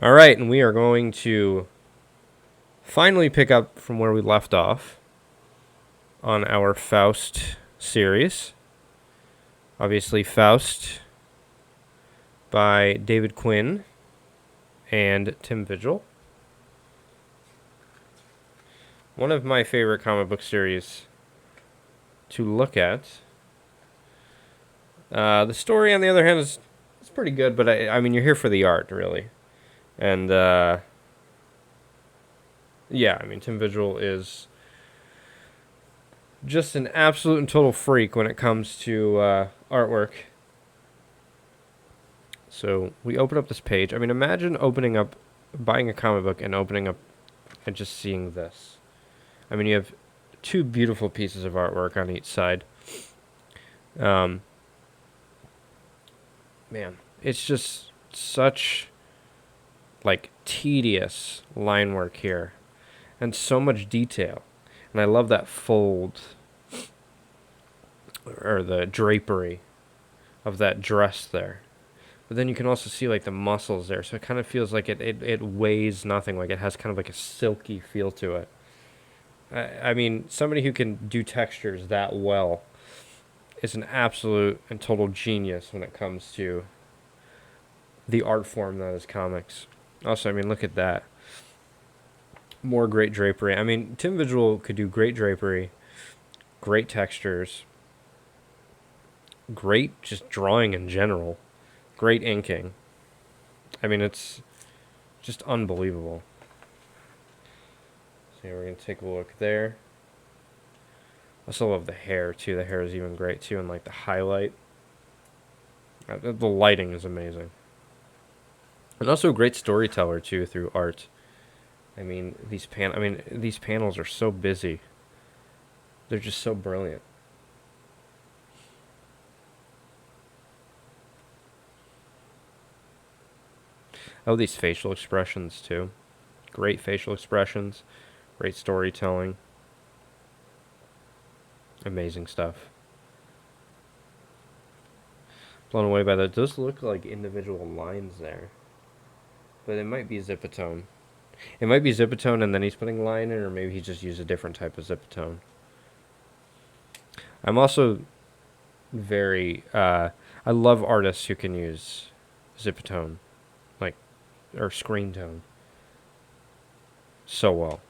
All right, and we are going to finally pick up from where we left off on our Faust series. Obviously, Faust by David Quinn and Tim Vigil. One of my favorite comic book series to look at. The story, on the other hand, is pretty good, but I mean, you're here for the art, really. And, yeah, I mean, Tim Vigil is just an absolute and total freak when it comes to artwork. So we open up this page. I mean, imagine buying a comic book and opening up and just seeing this. I mean, you have two beautiful pieces of artwork on each side. Man, it's just such like tedious line work here, and so much detail. And I love that fold or the drapery of that dress there. But then you can also see like the muscles there, so it kind of feels like it weighs nothing. Like it has kind of like a silky feel to it. I mean, somebody who can do textures that well is an absolute and total genius when it comes to the art form that is comics. Also, I mean, look at that. More great drapery. I mean, Tim Vigil could do great drapery, great textures, great just drawing in general, great inking. I mean, it's just unbelievable. So we're going to take a look there. I also love the hair, too. The hair is even great, too, and like the highlight. The lighting is amazing. And also a great storyteller, too, through art. I mean, these panels are so busy. They're just so brilliant. Oh, these facial expressions, too. Great facial expressions. Great storytelling. Amazing stuff. Blown away by that. It does look like individual lines there. But it might be Zipatone. It might be Zipatone and then he's putting line in, or maybe he just used a different type of Zipatone. I'm also I love artists who can use Zipatone, or screen tone, so well.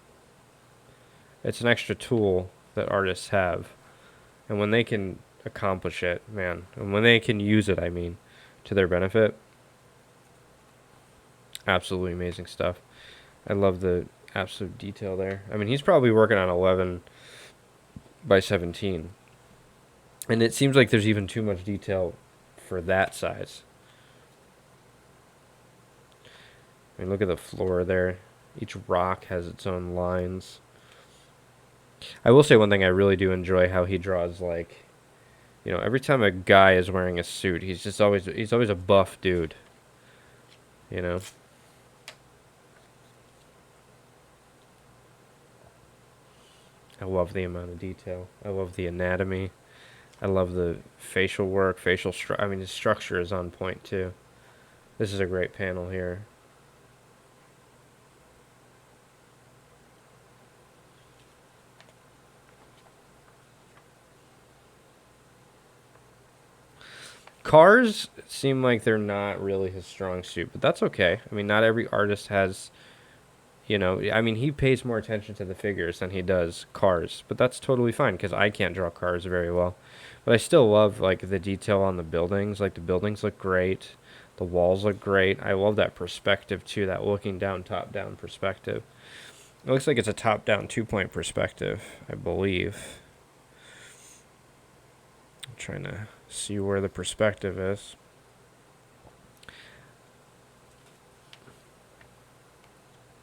It's an extra tool that artists have. And when they can accomplish it, man, and when they can use it, I mean, to their benefit, absolutely amazing stuff. I love the absolute detail there. I mean, he's probably working on 11 by 17. And it seems like there's even too much detail for that size. I mean, look at the floor there. Each rock has its own lines. I will say one thing, I really do enjoy how he draws, like, you know, every time a guy is wearing a suit, he's always a buff dude. You know? I love the amount of detail. I love the anatomy. I love the facial work, I mean, the structure is on point, too. This is a great panel here. Cars seem like they're not really his strong suit, but that's okay. I mean, not every artist has, you know, I mean, he pays more attention to the figures than he does cars, but that's totally fine because I can't draw cars very well. But I still love, like, the detail on the buildings. Like, the buildings look great. The walls look great. I love that perspective, too, that looking down, top-down perspective. It looks like it's a top-down two-point perspective, I believe. I'm trying to see where the perspective is.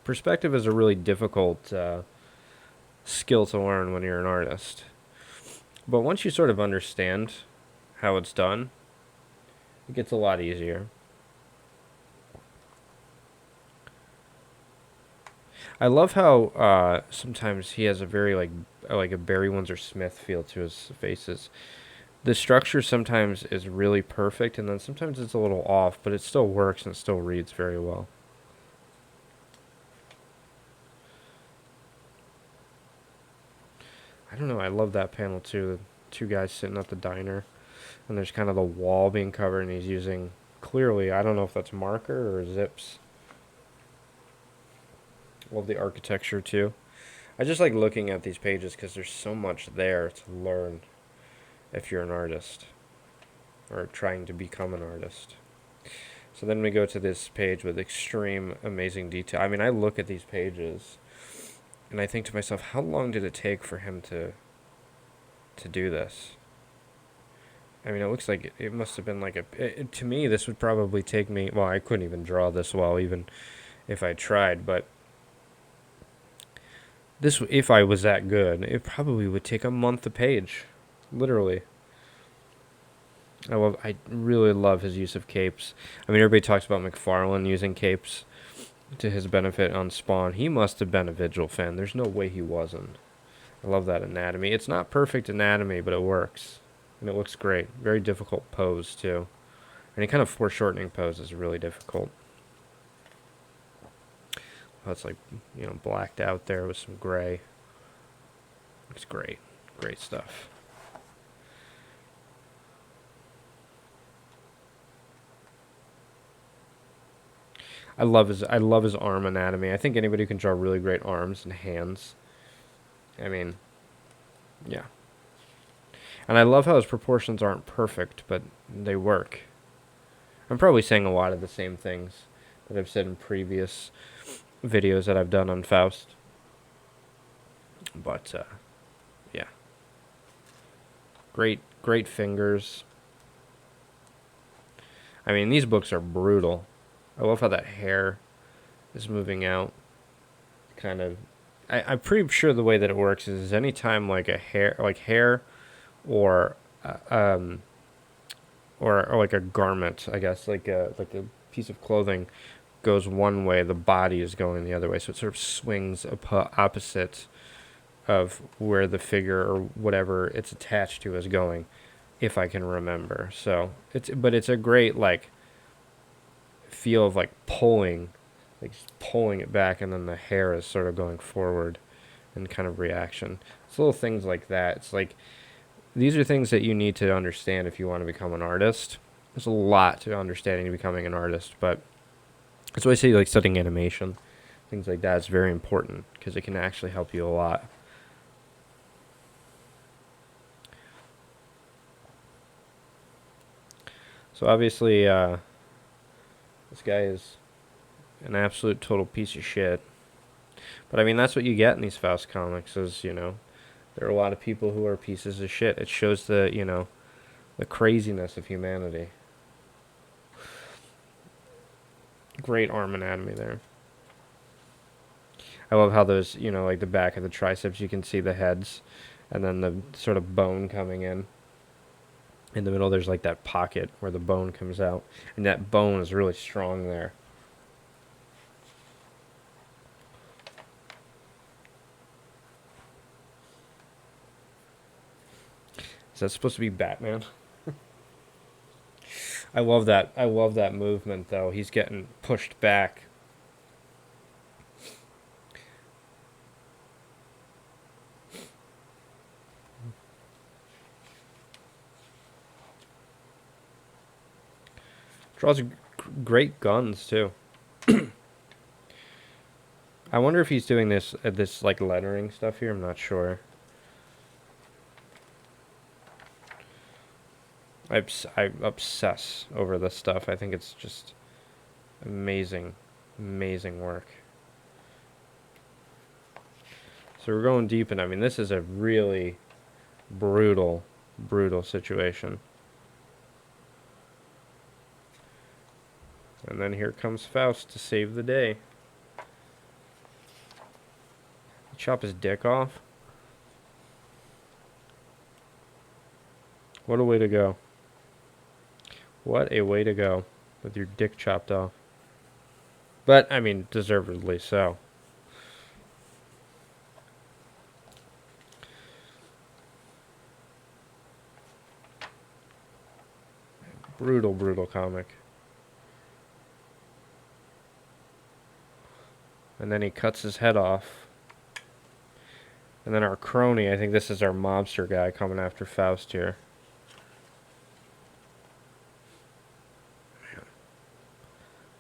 Perspective is a really difficult skill to learn when you're an artist. But once you sort of understand how it's done, it gets a lot easier. I love how sometimes he has a very like a Barry Windsor Smith feel to his faces. The structure sometimes is really perfect, and then sometimes it's a little off, but it still works and it still reads very well. don't know, I love that panel too. The two guys sitting at the diner, and there's kind of the wall being covered, and he's using, clearly, I don't know if that's marker or zips. Love the architecture too. I just like looking at these pages because there's so much there to learn if you're an artist or trying to become an artist. So then we go to this page with extreme amazing detail. I mean, I look at these pages and I think to myself, how long did it take for him to do this? I mean, it looks like it must have been like to me, this would probably take me, well, I couldn't even draw this well even if I tried, but this, if I was that good, it probably would take a month a page, literally. I really love his use of capes. I mean, everybody talks about McFarlane using capes to his benefit on Spawn. He must have been a Vigil fan. There's no way he wasn't. I love that anatomy. It's not perfect anatomy, but it works. And it looks great. Very difficult pose, too. Any kind of foreshortening pose is really difficult. Oh, it's like, you know, blacked out there with some gray. Looks great. Great stuff. I love his arm anatomy. I think anybody who can draw really great arms and hands. I mean, yeah. And I love how his proportions aren't perfect, but they work. I'm probably saying a lot of the same things that I've said in previous videos that I've done on Faust. But, yeah. Great fingers. I mean, these books are brutal. I love how that hair is moving out. Kind of. I'm pretty sure the way that it works is anytime like hair or or like a garment, I guess, like a piece of clothing goes one way, the body is going the other way. So it sort of swings opposite of where the figure or whatever it's attached to is going, if I can remember. So it's a great like feel of like pulling it back, and then the hair is sort of going forward in kind of reaction. It's little things like that. It's like these are things that you need to understand if you want to become an artist. There's a lot to understanding to becoming an artist, but that's why I say like studying animation, things like that is very important because it can actually help you a lot. So obviously, this guy is an absolute total piece of shit. But I mean, that's what you get in these Faust comics is, you know, there are a lot of people who are pieces of shit. It shows the, you know, the craziness of humanity. Great arm anatomy there. I love how those, you know, like the back of the triceps, you can see the heads, and then the sort of bone coming in. In the middle, there's like that pocket where the bone comes out, and that bone is really strong there. Is that supposed to be Batman? I love that. I love that movement, though. He's getting pushed back. Draws great guns, too. I wonder if he's doing this like lettering stuff here. I'm not sure. I obsess over this stuff. I think it's just amazing, amazing work. So we're going deep, and I mean, this is a really brutal, brutal situation. And then here comes Faust to save the day. Chop his dick off. What a way to go. What a way to go with your dick chopped off. But, I mean, deservedly so. Brutal, brutal comic. And then he cuts his head off. And then our crony, I think this is our mobster guy coming after Faust here.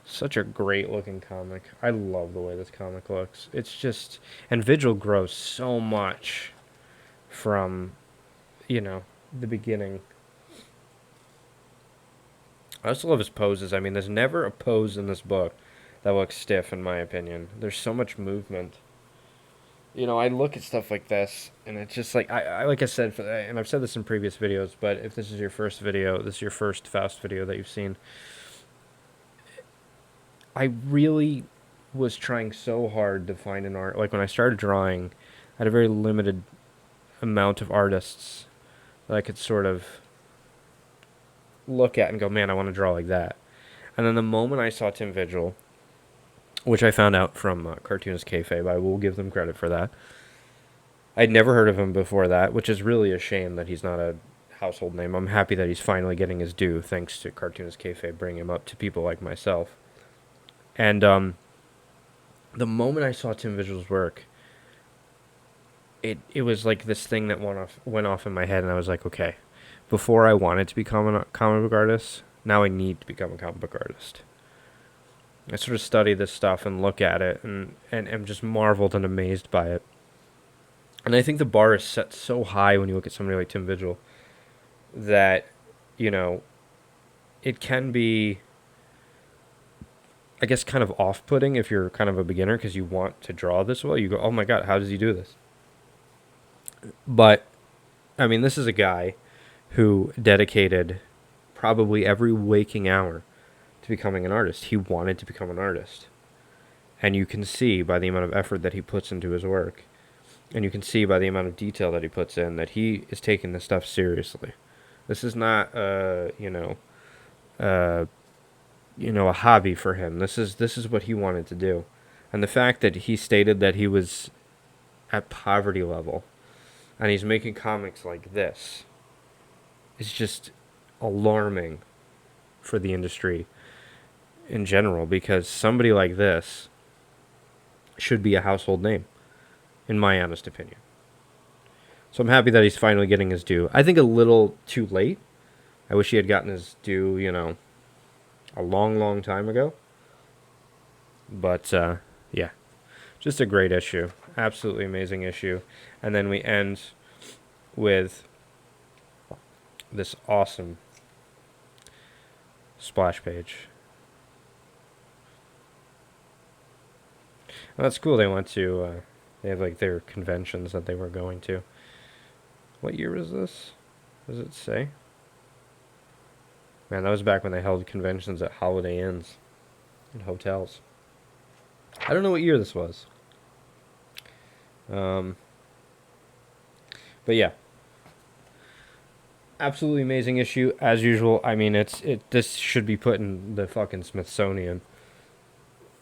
Such a great looking comic. I love the way this comic looks. It's just, and Vigil grows so much from, the beginning. I also love his poses. I mean, there's never a pose in this book that looks stiff, in my opinion. There's so much movement. I look at stuff like this, and it's just like, like I said, and I've said this in previous videos, but if this is your first video, this is your first Faust video that you've seen, I really was trying so hard to find an art. Like, when I started drawing, I had a very limited amount of artists that I could sort of look at and go, man, I want to draw like that. And then the moment I saw Tim Vigil, which I found out from Cartoonist Kayfabe, I will give them credit for that. I'd never heard of him before that, which is really a shame that he's not a household name. I'm happy that he's finally getting his due, thanks to Cartoonist Kayfabe bringing him up to people like myself. And the moment I saw Tim Vigil's work, it was like this thing that went off in my head, and I was like, okay, before I wanted to become a comic book artist, now I need to become a comic book artist. I sort of study this stuff and look at it, and am just marveled and amazed by it. And I think the bar is set so high when you look at somebody like Tim Vigil that, it can be, I guess, kind of off-putting if you're kind of a beginner because you want to draw this well. You go, oh my god, how does he do this? But, I mean, this is a guy who dedicated probably every waking hour to becoming an artist. He wanted to become an artist. And you can see by the amount of effort that he puts into his work, and you can see by the amount of detail that he puts in, that he is taking this stuff seriously. This is not, a hobby for him. This is what he wanted to do. And the fact that he stated that he was at poverty level, and he's making comics like this, is just alarming for the industry in general, because somebody like this should be a household name, in my honest opinion. So I'm happy that he's finally getting his due. I think a little too late. I wish he had gotten his due, a long, long time ago. But, yeah. Just a great issue. Absolutely amazing issue. And then we end with this awesome splash page. And that's cool. They went to, they have like their conventions that they were going to. What year was this? Does it say? Man, that was back when they held conventions at Holiday Inns and hotels. I don't know what year this was. But yeah. Absolutely amazing issue, as usual. I mean, this should be put in the fucking Smithsonian.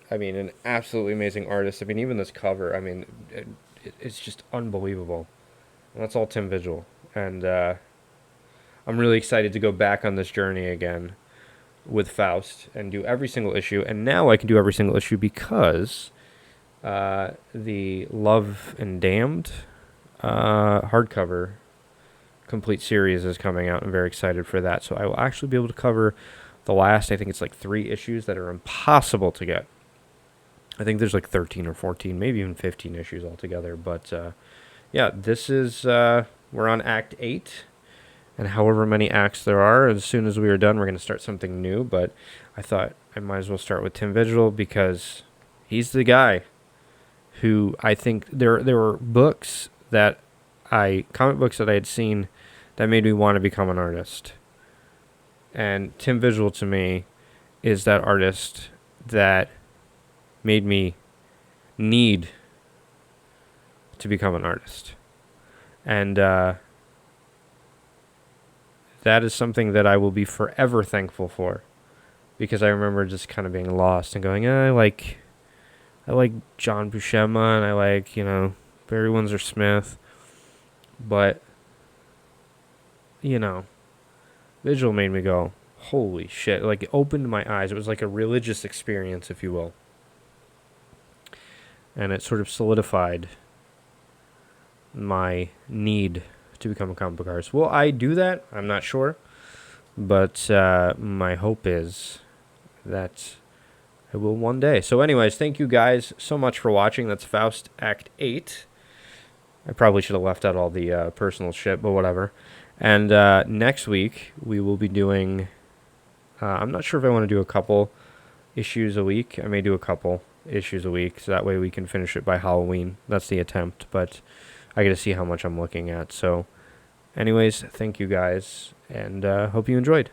I mean, an absolutely amazing artist. I mean, even this cover, I mean, it's just unbelievable. And that's all Tim Vigil. And I'm really excited to go back on this journey again with Faust and do every single issue. And now I can do every single issue because the Love and Damned hardcover complete series is coming out. I'm very excited for that. So I will actually be able to cover the last, I think it's like 3 issues that are impossible to get. I think there's like 13 or 14, maybe even 15 issues altogether. But yeah, this is, we're on Act 8. And however many acts there are, as soon as we are done, we're going to start something new. But I thought I might as well start with Tim Vigil because he's the guy who I think there were books that comic books that I had seen that made me want to become an artist. And Tim Vigil to me is that artist that made me need to become an artist. And that is something that I will be forever thankful for, because I remember just kind of being lost and going, I like John Buscema and I like, Barry Windsor Smith, but, Vigil made me go, holy shit, like it opened my eyes. It was like a religious experience, if you will. And it sort of solidified my need to become a comic book artist. Will I do that? I'm not sure. But my hope is that I will one day. So anyways, thank you guys so much for watching. That's Faust Act 8. I probably should have left out all the personal shit, but whatever. And next week, we will be doing... I'm not sure if I want to do a couple issues a week. I may do a couple issues a week, so that way we can finish it by Halloween. That's the attempt, but I got to see how much I'm looking at. So anyways, thank you guys, and hope you enjoyed.